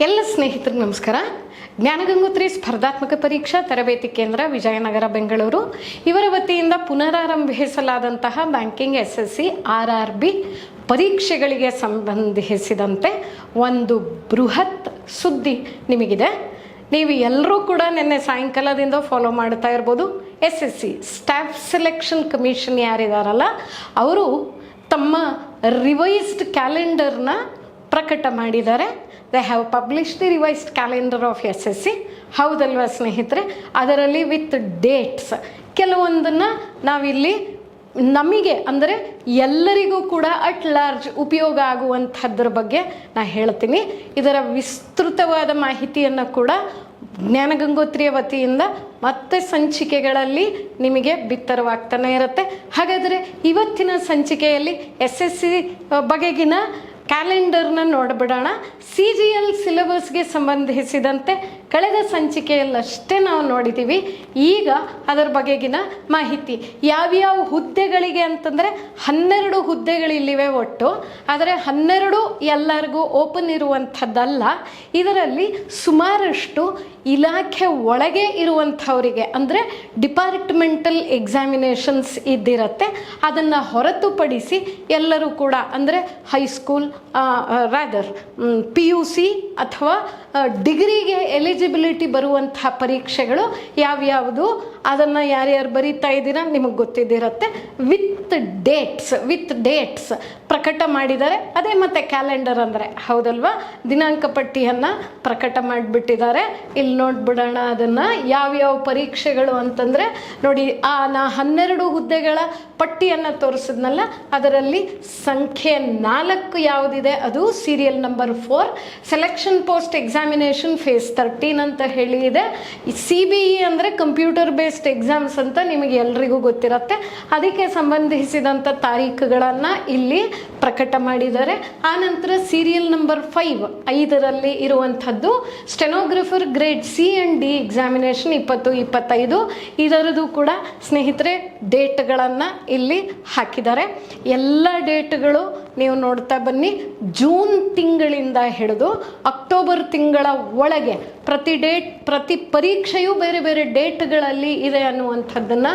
ಎಲ್ಲ ಸ್ನೇಹಿತರಿಗೆ ನಮಸ್ಕಾರ. ಜ್ಞಾನಗಂಗೋತ್ರಿ ಸ್ಪರ್ಧಾತ್ಮಕ ಪರೀಕ್ಷಾ ತರಬೇತಿ ಕೇಂದ್ರ ವಿಜಯನಗರ ಬೆಂಗಳೂರು ಇವರ ವತಿಯಿಂದ ಪುನರಾರಂಭಿಸಲಾದಂತಹ ಬ್ಯಾಂಕಿಂಗ್ SSC RRB ಪರೀಕ್ಷೆಗಳಿಗೆ ಸಂಬಂಧಿಸಿದಂತೆ ಒಂದು ಬೃಹತ್ ಸುದ್ದಿ ನಿಮಗಿದೆ. ನೀವು ಎಲ್ಲರೂ ಕೂಡ ನಿನ್ನೆ ಸಾಯಂಕಾಲದಿಂದ ಫಾಲೋ ಮಾಡ್ತಾ ಇರ್ಬೋದು. SSC ಸ್ಟಾಫ್ ಸೆಲೆಕ್ಷನ್ ಕಮಿಷನ್ ಯಾರಿದಾರಲ್ಲ ಅವರು ತಮ್ಮ ರಿವೈಸ್ಡ್ ಕ್ಯಾಲೆಂಡರ್ನ ಪ್ರಕಟ ಮಾಡಿದ್ದಾರೆ. They have publish the revised calendar of SSC. ಹೌದಲ್ವಾ ಸ್ನೇಹಿತರೆ? ಅದರಲ್ಲಿ ವಿತ್ ಡೇಟ್ಸ್ ಕೆಲವೊಂದನ್ನು ನಾವಿಲ್ಲಿ ನಮಗೆ ಅಂದರೆ ಎಲ್ಲರಿಗೂ ಕೂಡ ಅಟ್ ಲಾರ್ಜ್ ಉಪಯೋಗ ಆಗುವಂಥದ್ರ ಬಗ್ಗೆ ನಾನು ಹೇಳ್ತೀನಿ. ಇದರ ವಿಸ್ತೃತವಾದ ಮಾಹಿತಿಯನ್ನು ಕೂಡ ಜ್ಞಾನಗಂಗೋತ್ರಿಯ ವತಿಯಿಂದ ಮತ್ತೆ ಸಂಚಿಕೆಗಳಲ್ಲಿ ನಿಮಗೆ ಬಿತ್ತರವಾಗ್ತಾನೆ ಇರುತ್ತೆ. ಹಾಗಾದರೆ ಇವತ್ತಿನ ಸಂಚಿಕೆಯಲ್ಲಿ SSC ಬಗೆಗಿನ ಕ್ಯಾಲೆಂಡರ್ನ ನೋಡಿಬಿಡೋಣ. CGL ಸಿಲೆಬಸ್ಗೆ ಸಂಬಂಧಿಸಿದಂತೆ ಕಳೆದ ಸಂಚಿಕೆಯಲ್ಲಷ್ಟೇ ನಾವು ನೋಡಿದ್ದೀವಿ. ಈಗ ಅದರ ಬಗೆಗಿನ ಮಾಹಿತಿ ಯಾವ್ಯಾವ ಹುದ್ದೆಗಳಿಗೆ ಅಂತಂದರೆ 12 ಹುದ್ದೆಗಳಿಲ್ಲಿವೆ ಒಟ್ಟು. ಆದರೆ 12 ಎಲ್ಲರಿಗೂ ಓಪನ್ ಇರುವಂಥದ್ದಲ್ಲ. ಇದರಲ್ಲಿ ಸುಮಾರಷ್ಟು ಇಲಾಖೆ ಒಳಗೆ ಇರುವಂಥವರಿಗೆ ಅಂದರೆ ಡಿಪಾರ್ಟ್ಮೆಂಟಲ್ ಎಕ್ಸಾಮಿನೇಷನ್ಸ್ ಇದ್ದಿರುತ್ತೆ. ಅದನ್ನು ಹೊರತುಪಡಿಸಿ ಎಲ್ಲರೂ ಕೂಡ ಅಂದರೆ ಹೈಸ್ಕೂಲ್ PUC ಅಥವಾ ಡಿಗ್ರಿಗೆ ಎಲಿಜಿಬಿಲಿಟಿ ಬರುವಂಥ ಪರೀಕ್ಷೆಗಳು ಯಾವ್ಯಾವುದು ಅದನ್ನು ಯಾರ್ಯಾರು ಬರೀತಾ ಇದ್ದೀರಾ ನಿಮಗೆ ಗೊತ್ತಿದ್ದಿರುತ್ತೆ. ವಿತ್ ಡೇಟ್ಸ್ ಪ್ರಕಟ ಮಾಡಿದ್ದಾರೆ. ಅದೇ ಮತ್ತು ಕ್ಯಾಲೆಂಡರ್ ಅಂದರೆ ಹೌದಲ್ವಾ, ದಿನಾಂಕ ಪಟ್ಟಿಯನ್ನು ಪ್ರಕಟ ಮಾಡಿಬಿಟ್ಟಿದ್ದಾರೆ. ಇಲ್ಲಿ ನೋಡ್ಬಿಡೋಣ ಅದನ್ನು ಯಾವ್ಯಾವ ಪರೀಕ್ಷೆಗಳು ಅಂತಂದರೆ ನೋಡಿ, ನಾ 12 ಹುದ್ದೆಗಳ ಪಟ್ಟಿಯನ್ನು ತೋರಿಸಿದ್ನಲ್ಲ, ಅದರಲ್ಲಿ ಸಂಖ್ಯೆ 4 ಯಾವುದಿದೆ ಅದು serial number 4 selection post examination phase 13 ಅಂತ ಹೇಳಿ ಇದೆ. CBE ಅಂದರೆ ಕಂಪ್ಯೂಟರ್ ಬೇಸ್ಡ್ ಎಕ್ಸಾಮ್ಸ್ ಅಂತ ನಿಮಗೆ ಎಲ್ರಿಗೂ ಗೊತ್ತಿರುತ್ತೆ. ಅದಕ್ಕೆ ಸಂಬಂಧಿಸಿದಂಥ ತಾರೀಖುಗಳನ್ನು ಇಲ್ಲಿ ಪ್ರಕಟ ಮಾಡಿದ್ದಾರೆ. ಆನಂತರ ಸೀರಿಯಲ್ ನಂಬರ್ 5ರಲ್ಲಿ ಇರುವಂಥದ್ದು stenographer grade C and D examination 2025. ಇದರದ್ದು ಕೂಡ ಸ್ನೇಹಿತರೆ ಡೇಟ್ಗಳನ್ನು ಇಲ್ಲಿ ಹಾಕಿದ್ದಾರೆ. ಎಲ್ಲ ಡೇಟ್ಗಳು ನೀವು ನೋಡ್ತಾ ಬನ್ನಿ. ಜೂನ್ ತಿಂಗಳಿಂದ ಹಿಡಿದು ಅಕ್ಟೋಬರ್ ತಿಂಗಳ ಒಳಗೆ ಪ್ರತಿ ಪರೀಕ್ಷೆಯು ಬೇರೆ ಬೇರೆ ಡೇಟ್ಗಳಲ್ಲಿ ಇದೆ ಅನ್ನುವಂಥದ್ದನ್ನು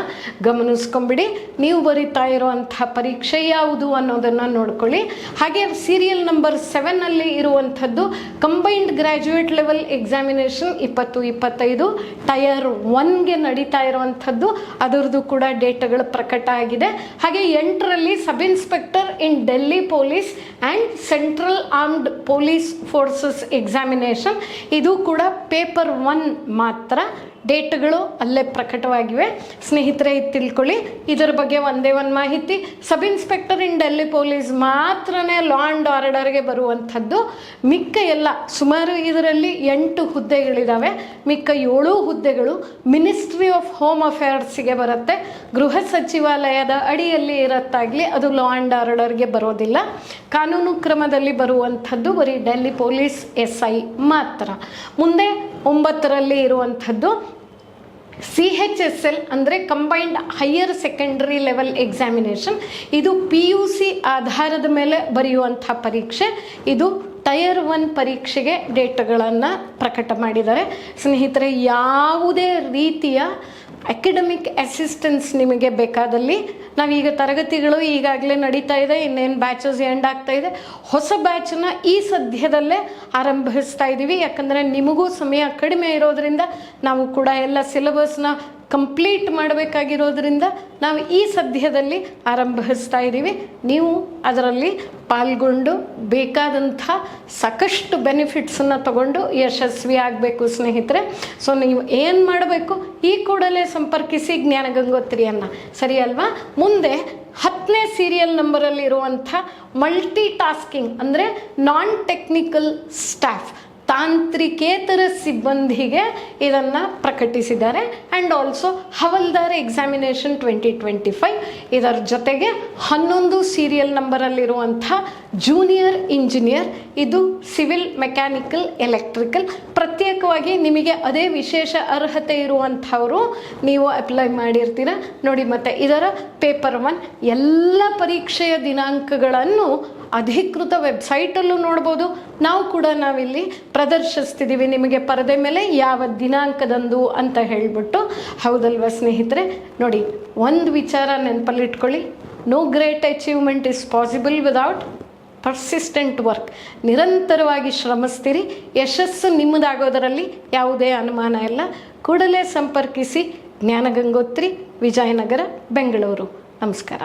ಗಮನಿಸ್ಕೊಂಬಿಡಿ. ನೀವು ಬರಿತಾ ಇರುವಂಥ ಪರೀಕ್ಷೆ ಯಾವುದು ಅನ್ನೋದನ್ನು ನೋಡ್ಕೊಳ್ಳಿ. ಹಾಗೆ ಸೀರಿಯಲ್ ನಂಬರ್ 7ನಲ್ಲಿ ಇರುವಂಥದ್ದು combined graduate level examination 2025 tier 1ಗೆ ನಡೀತಾ ಇರುವಂಥದ್ದು. ಅದರದ್ದು ಕೂಡ ಡೇಟ್ಗಳು ಪ್ರಕಟ ಆಗಿದೆ. ಹಾಗೆ 8ರಲ್ಲಿ sub inspector in Delhi police and central armed police forces examination ಇದು ಕೂಡ ಪೇಪರ್ 1 ಮಾತ್ರ. ಡೇಟ್ಗಳು ಅಲ್ಲೇ ಪ್ರಕಟವಾಗಿವೆ. ಸ್ನೇಹಿತರೆ ತಿಳ್ಕೊಳ್ಳಿ. ಇದರ ಬಗ್ಗೆ ಒಂದೇ ಒಂದು ಮಾಹಿತಿ, ಸಬ್ ಇನ್ಸ್ಪೆಕ್ಟರ್ ಇನ್ ಡೆಲ್ಲಿ ಪೊಲೀಸ್ ಮಾತ್ರನೇ ಲಾ ಆ್ಯಂಡ್ ಆರ್ಡರ್ಗೆ ಬರುವಂಥದ್ದು. ಮಿಕ್ಕ ಎಲ್ಲ ಸುಮಾರು ಇದರಲ್ಲಿ 8 ಹುದ್ದೆಗಳಿದ್ದಾವೆ. ಮಿಕ್ಕ 7 ಹುದ್ದೆಗಳು ಮಿನಿಸ್ಟ್ರಿ ಆಫ್ ಹೋಮ್ ಅಫೇರ್ಸ್ಗೆ ಬರುತ್ತೆ. ಗೃಹ ಸಚಿವಾಲಯದ ಅಡಿಯಲ್ಲಿ ಇರತ್ತಾಗಲಿ ಅದು ಲಾ ಆ್ಯಂಡ್ ಆರ್ಡರ್ಗೆ ಬರೋದಿಲ್ಲ. ಕಾನೂನು ಕ್ರಮದಲ್ಲಿ ಬರುವಂಥದ್ದು ಬರೀ ಡೆಲ್ಲಿ ಪೊಲೀಸ್ SI ಮಾತ್ರ. ಮುಂದೆ 9ರಲ್ಲಿ ಇರುವಂಥದ್ದು CHSL ಅಂದರೆ combined higher secondary level examination. ಇದು PUC ಆಧಾರದ ಮೇಲೆ ಬರೆಯುವಂಥ ಪರೀಕ್ಷೆ. ಇದು ಟಯರ್ 1 ಪರೀಕ್ಷೆಗೆ ಡೇಟ್ಗಳನ್ನು ಪ್ರಕಟ ಮಾಡಿದ್ದಾರೆ. ಸ್ನೇಹಿತರೆ ಯಾವುದೇ ರೀತಿಯ ಅಕಾಡೆಮಿಕ್ ಅಸಿಸ್ಟೆನ್ಸ್ ನಿಮಗೆ ಬೇಕಾದಲ್ಲಿ ನಾವೀಗ ತರಗತಿಗಳು ಈಗಾಗಲೇ ನಡೀತಾ ಇದೆ. ಇನ್ನೇನು ಬ್ಯಾಚಸ್ ಎಂಡ್ ಆಗ್ತಾ ಇದೆ. ಹೊಸ ಬ್ಯಾಚನ್ನು ಈ ಸದ್ಯದಲ್ಲೇ ಆರಂಭಿಸ್ತಾ ಇದ್ದೀವಿ. ಯಾಕಂದರೆ ನಿಮಗೂ ಸಮಯ ಕಡಿಮೆ ಇರೋದರಿಂದ ನಾವು ಕೂಡ ಎಲ್ಲ ಸಿಲೆಬಸ್ನ ಕಂಪ್ಲೀಟ್ ಮಾಡಬೇಕಾಗಿರೋದ್ರಿಂದ ನಾವು ಈ ಸದ್ಯದಲ್ಲಿ ಆರಂಭಿಸ್ತಾ ಇದ್ದೀವಿ. ನೀವು ಅದರಲ್ಲಿ ಪಾಲ್ಗೊಂಡು ಬೇಕಾದಂಥ ಸಾಕಷ್ಟು ಬೆನಿಫಿಟ್ಸನ್ನು ತಗೊಂಡು ಯಶಸ್ವಿ ಆಗಬೇಕು ಸ್ನೇಹಿತರೆ. ಸೊ ನೀವು ಏನು ಮಾಡಬೇಕು, ಈ ಕೂಡಲೇ ಸಂಪರ್ಕಿಸಿ ಜ್ಞಾನಗಂಗೋತ್ರಿಯನ್ನು, ಸರಿ ಅಲ್ವಾ? ಮುಂದೆ 10ನೇ ಸೀರಿಯಲ್ ನಂಬರಲ್ಲಿ ಇರುವಂಥ ಮಲ್ಟಿ ಟಾಸ್ಕಿಂಗ್ ಅಂದರೆ ನಾನ್ ಟೆಕ್ನಿಕಲ್ ಸ್ಟಾಫ್ ತಾಂತ್ರಿಕೇತರ ಸಿಬ್ಬಂದಿಗೆ ಇದನ್ನು ಪ್ರಕಟಿಸಿದ್ದಾರೆ. And also Havaldar examination 2025. ಇದರ ಜೊತೆಗೆ 11 ಸೀರಿಯಲ್ ನಂಬರಲ್ಲಿರುವಂಥ ಜೂನಿಯರ್ ಇಂಜಿನಿಯರ್, ಇದು ಸಿವಿಲ್ ಮೆಕ್ಯಾನಿಕಲ್ ಎಲೆಕ್ಟ್ರಿಕಲ್. ಪ್ರತ್ಯೇಕವಾಗಿ ನಿಮಗೆ ಅದೇ ವಿಶೇಷ ಅರ್ಹತೆ ಇರುವಂಥವರು ನೀವು ಅಪ್ಲೈ ಮಾಡಿರ್ತೀರ ನೋಡಿ. ಮತ್ತು ಇದರ ಪೇಪರ್ 1 ಎಲ್ಲ ಪರೀಕ್ಷೆಯ ದಿನಾಂಕಗಳನ್ನು ಅಧಿಕೃತ ವೆಬ್ಸೈಟಲ್ಲೂ ನೋಡ್ಬೋದು. ನಾವು ಕೂಡ ನಾವಿಲ್ಲಿ ಪ್ರದರ್ಶಿಸ್ತಿದ್ದೀವಿ ನಿಮಗೆ ಪರದೆ ಮೇಲೆ ಯಾವ ದಿನಾಂಕದಂದು ಅಂತ ಹೇಳಿಬಿಟ್ಟು. ಹೌದಲ್ವ ಸ್ನೇಹಿತರೆ? ನೋಡಿ, ಒಂದು ವಿಚಾರ ನೆನಪಲ್ಲಿಟ್ಕೊಳ್ಳಿ, no great achievement is possible without persistent work. ನಿರಂತರವಾಗಿ ಶ್ರಮಿಸ್ತೀರಿ, ಯಶಸ್ಸು ನಿಮ್ಮದಾಗೋದರಲ್ಲಿ ಯಾವುದೇ ಅನುಮಾನ ಇಲ್ಲ. ಕೂಡಲೇ ಸಂಪರ್ಕಿಸಿ. ಜ್ಞಾನಗಂಗೋತ್ರಿ, ವಿಜಯನಗರ, ಬೆಂಗಳೂರು. ನಮಸ್ಕಾರ.